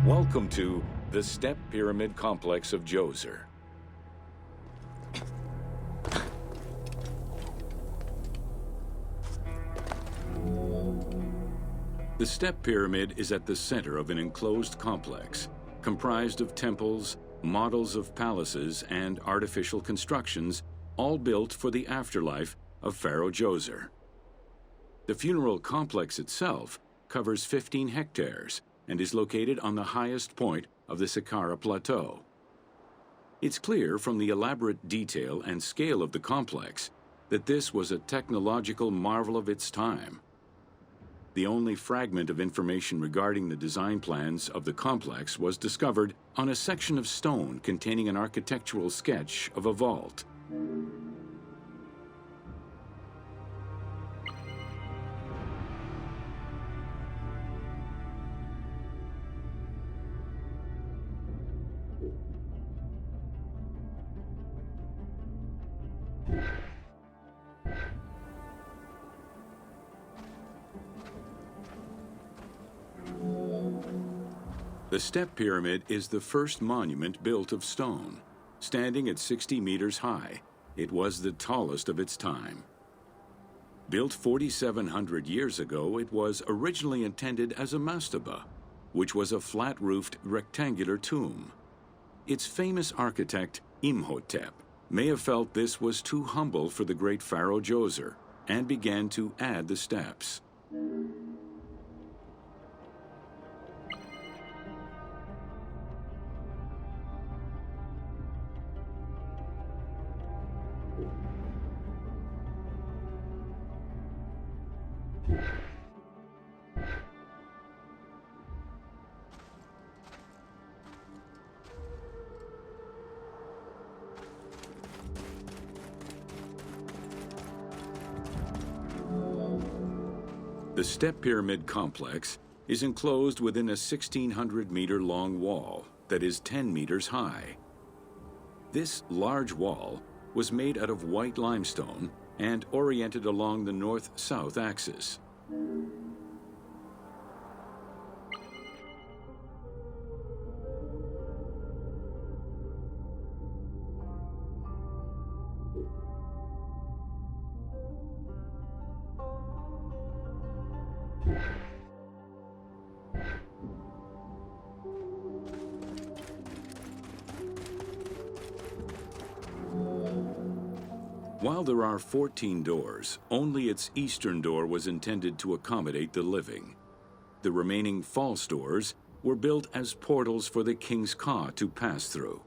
Welcome to the Step Pyramid Complex of Djoser. The Step Pyramid is at the center of an enclosed complex, comprised of temples, models of palaces, and artificial constructions, all built for the afterlife of Pharaoh Djoser. The funeral complex itself covers 15 hectares and is located on the highest point of the Saqqara Plateau. It's clear from the elaborate detail and scale of the complex that this was a technological marvel of its time. The only fragment of information regarding the design plans of the complex was discovered on a section of stone containing an architectural sketch of a vault. The Step Pyramid is the first monument built of stone. Standing at 60 meters high, it was the tallest of its time. Built 4,700 years ago, it was originally intended as a mastaba, which was a flat-roofed rectangular tomb. Its famous architect, Imhotep, may have felt this was too humble for the great Pharaoh Djoser and began to add the steps. The Step Pyramid complex is enclosed within a 1,600-meter-long wall that is 10 meters high. This large wall was made out of white limestone and oriented along the north-south axis. While there are 14 doors, only its eastern door was intended to accommodate the living. The remaining false doors were built as portals for the king's ka to pass through.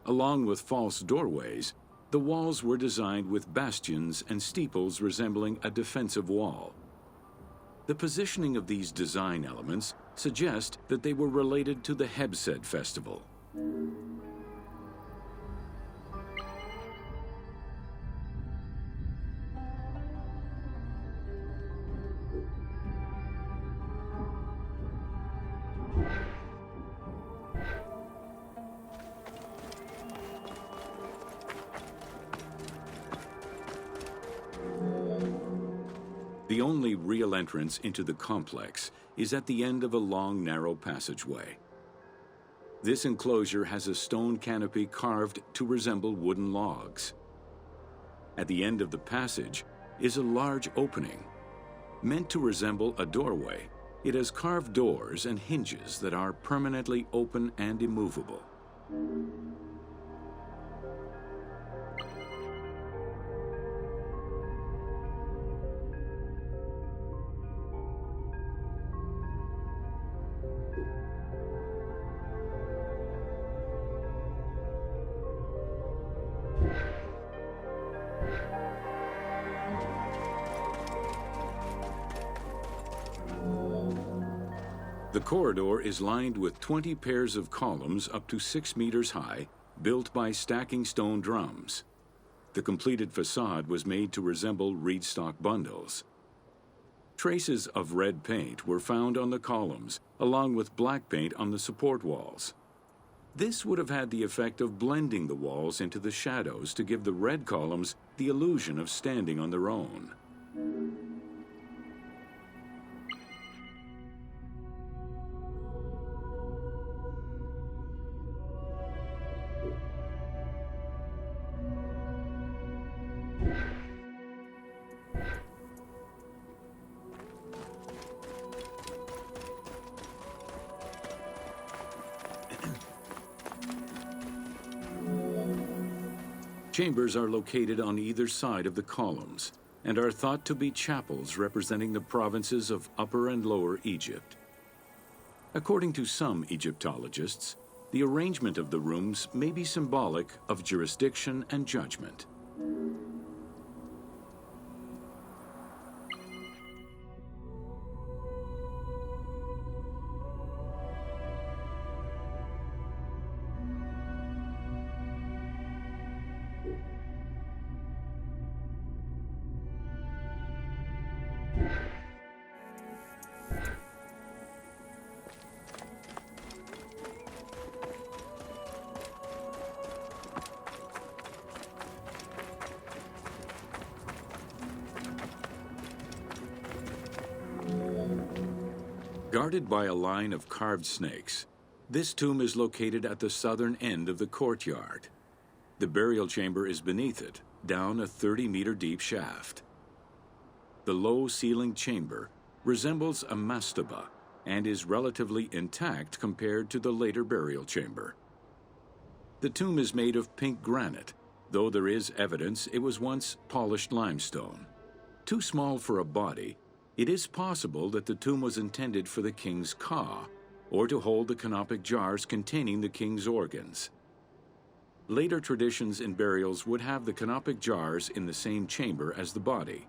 Along with false doorways, the walls were designed with bastions and steeples resembling a defensive wall. The positioning of these design elements suggest that they were related to the Hebsed festival. The only real entrance into the complex is at the end of a long, narrow passageway. This enclosure has a stone canopy carved to resemble wooden logs. At the end of the passage is a large opening. Meant to resemble a doorway, it has carved doors and hinges that are permanently open and immovable. The corridor is lined with 20 pairs of columns up to 6 meters high, built by stacking stone drums. The completed facade was made to resemble reed stock bundles. Traces of red paint were found on the columns, along with black paint on the support walls. This would have had the effect of blending the walls into the shadows to give the red columns the illusion of standing on their own. Chambers are located on either side of the columns and are thought to be chapels representing the provinces of Upper and Lower Egypt. According to some Egyptologists, the arrangement of the rooms may be symbolic of jurisdiction and judgment. Guarded by a line of carved snakes, this tomb is located at the southern end of the courtyard. The burial chamber is beneath it, down a 30-meter deep shaft. The low-ceilinged chamber resembles a mastaba and is relatively intact compared to the later burial chamber. The tomb is made of pink granite, though there is evidence it was once polished limestone. Too small for a body, it is possible that the tomb was intended for the king's ka, or to hold the canopic jars containing the king's organs. Later traditions in burials would have the canopic jars in the same chamber as the body.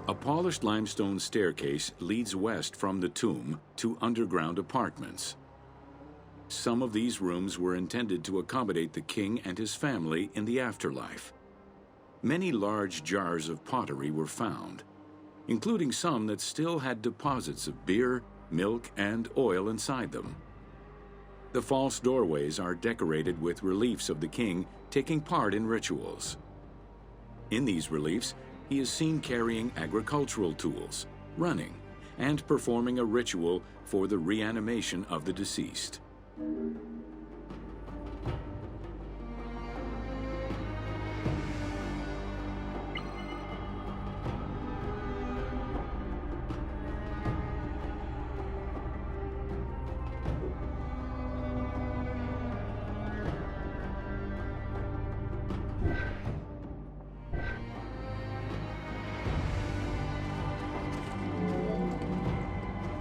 A polished limestone staircase leads west from the tomb to underground apartments. Some of these rooms were intended to accommodate the king and his family in the afterlife. Many large jars of pottery were found, including some that still had deposits of beer, milk, and oil inside them. The false doorways are decorated with reliefs of the king taking part in rituals. In these reliefs, he is seen carrying agricultural tools, running, and performing a ritual for the reanimation of the deceased.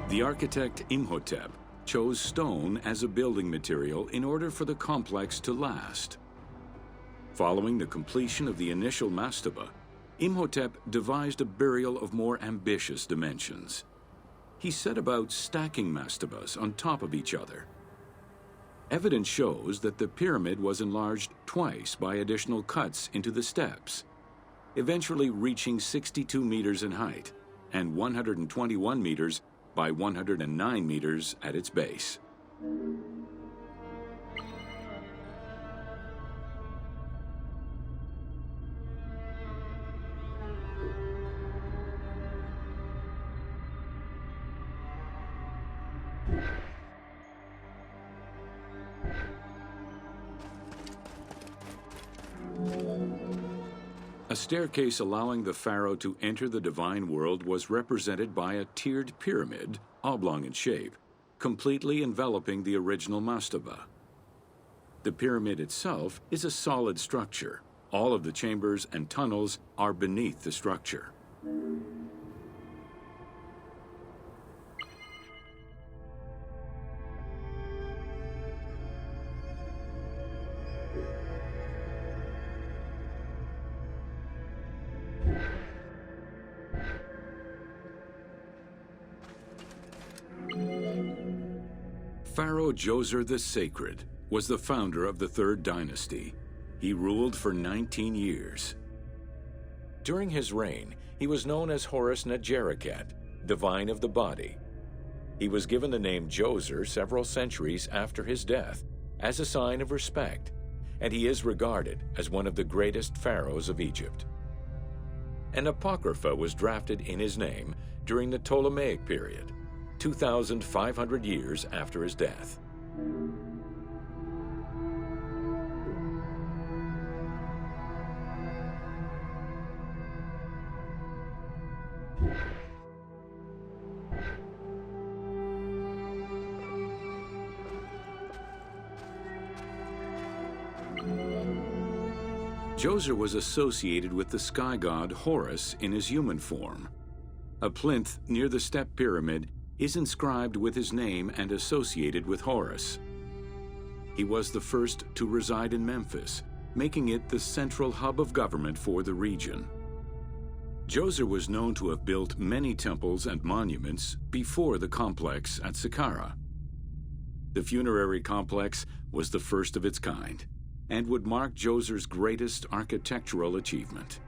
The architect Imhotep chose stone as a building material in order for the complex to last. Following the completion of the initial mastaba, Imhotep devised a burial of more ambitious dimensions. He set about stacking mastabas on top of each other. Evidence shows that the pyramid was enlarged twice by additional cuts into the steps, eventually reaching 62 meters in height and 121 meters by 109 meters at its base. A staircase allowing the pharaoh to enter the divine world was represented by a tiered pyramid, oblong in shape, completely enveloping the original mastaba. The pyramid itself is a solid structure. All of the chambers and tunnels are beneath the structure. Pharaoh Djoser the Sacred was the founder of the Third Dynasty. He ruled for 19 years. During his reign, he was known as Horus Negereket, divine of the body. He was given the name Djoser several centuries after his death, as a sign of respect, and he is regarded as one of the greatest pharaohs of Egypt. An apocrypha was drafted in his name during the Ptolemaic period, 2,500 years after his death. Djoser was associated with the sky god Horus in his human form. A plinth near the step pyramid is inscribed with his name and associated with Horus. He was the first to reside in Memphis, making it the central hub of government for the region. Djoser was known to have built many temples and monuments before the complex at Saqqara. The funerary complex was the first of its kind, and would mark Djoser's greatest architectural achievement.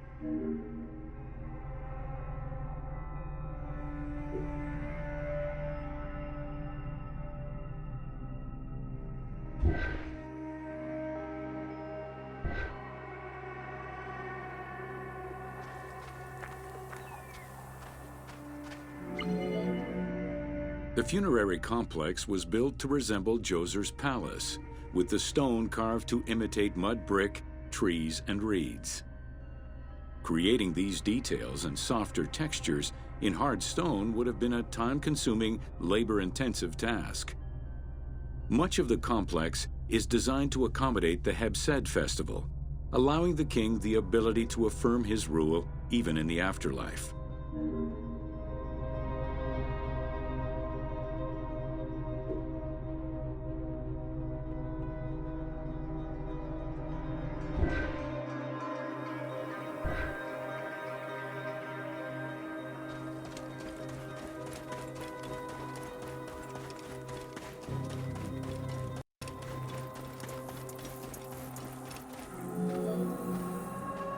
The funerary complex was built to resemble Djoser's palace, with the stone carved to imitate mud brick, trees, and reeds. Creating these details and softer textures in hard stone would have been a time-consuming, labor-intensive task. Much of the complex is designed to accommodate the Hebsed festival, allowing the king the ability to affirm his rule even in the afterlife.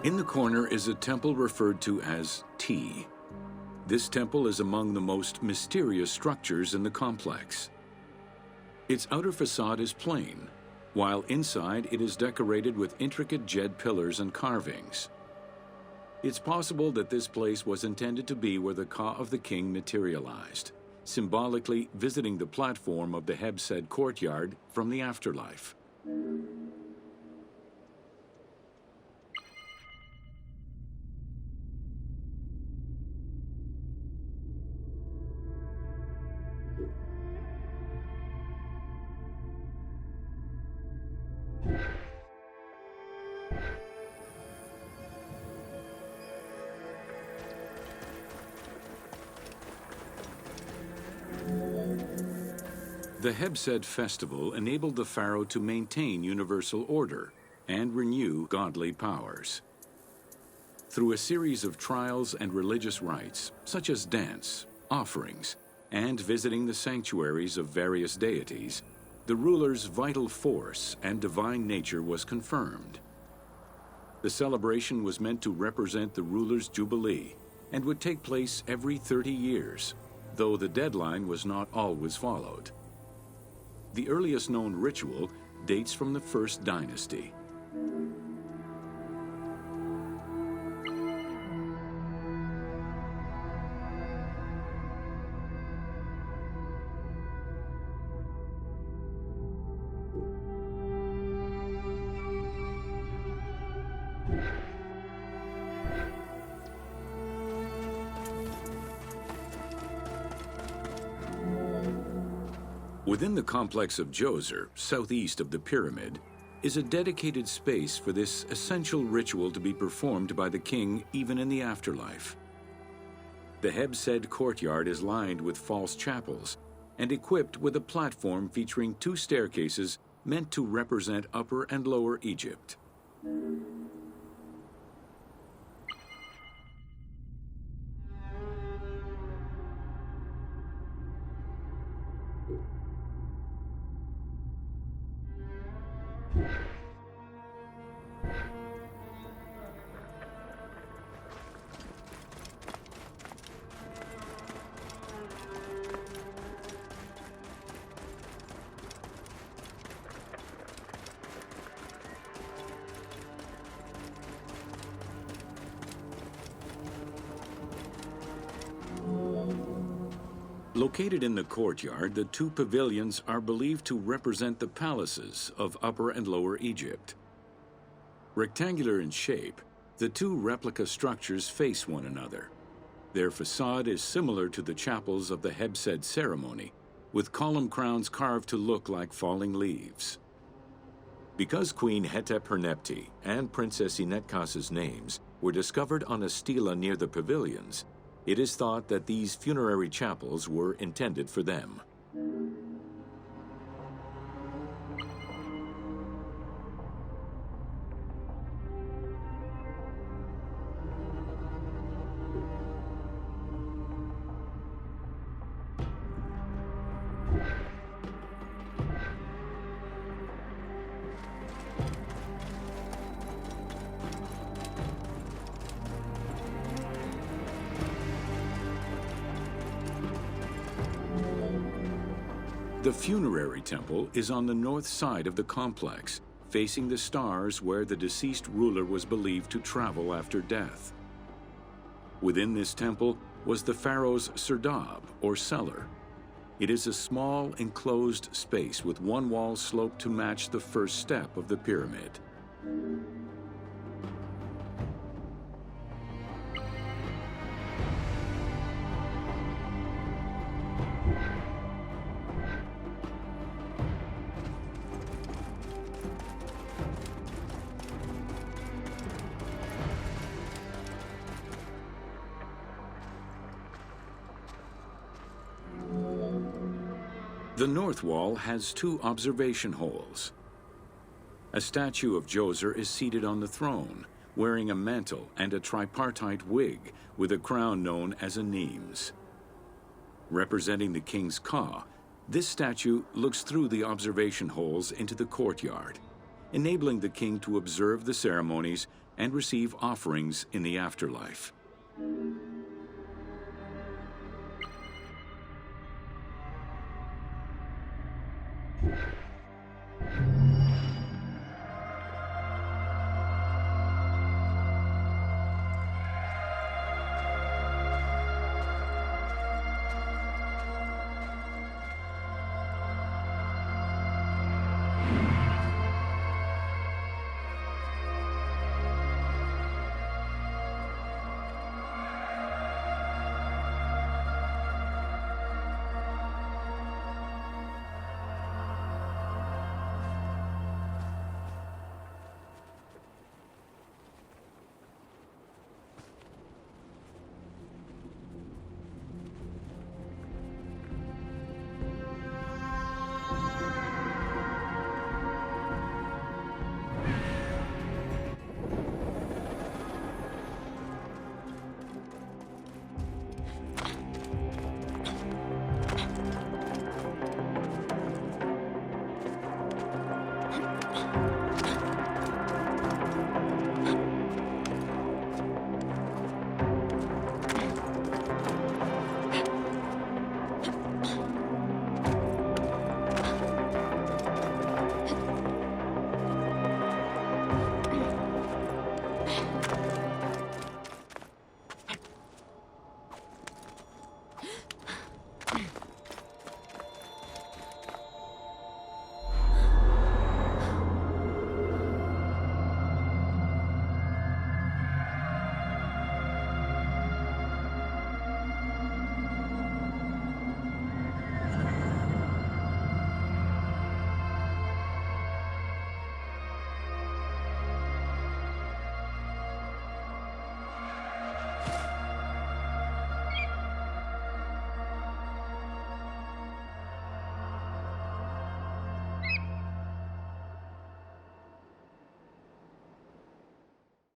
In the corner is a temple referred to as T. This temple is among the most mysterious structures in the complex. Its outer facade is plain, while inside it is decorated with intricate jed pillars and carvings. It's possible that this place was intended to be where the Ka of the king materialized, symbolically visiting the platform of the Hebsed courtyard from the afterlife. The Hebsed festival enabled the pharaoh to maintain universal order and renew godly powers. Through a series of trials and religious rites, such as dance, offerings, and visiting the sanctuaries of various deities, the ruler's vital force and divine nature was confirmed. The celebration was meant to represent the ruler's jubilee and would take place every 30 years, though the deadline was not always followed. The earliest known ritual dates from the First Dynasty. Within the complex of Djoser, southeast of the pyramid, is a dedicated space for this essential ritual to be performed by the king even in the afterlife. The Hebsed courtyard is lined with false chapels and equipped with a platform featuring two staircases meant to represent Upper and Lower Egypt. Located in the courtyard, the two pavilions are believed to represent the palaces of Upper and Lower Egypt. Rectangular in shape, the two replica structures face one another. Their facade is similar to the chapels of the Hebsed ceremony, with column crowns carved to look like falling leaves. Because Queen Hetep-Hernepti and Princess Inetkas's names were discovered on a stela near the pavilions, it is thought that these funerary chapels were intended for them. The funerary temple is on the north side of the complex, facing the stars where the deceased ruler was believed to travel after death. Within this temple was the pharaoh's serdab, or cellar. It is a small, enclosed space with one wall sloped to match the first step of the pyramid. The north wall has two observation holes. A statue of Djoser is seated on the throne, wearing a mantle and a tripartite wig with a crown known as a Nemes. Representing the king's Ka, this statue looks through the observation holes into the courtyard, enabling the king to observe the ceremonies and receive offerings in the afterlife.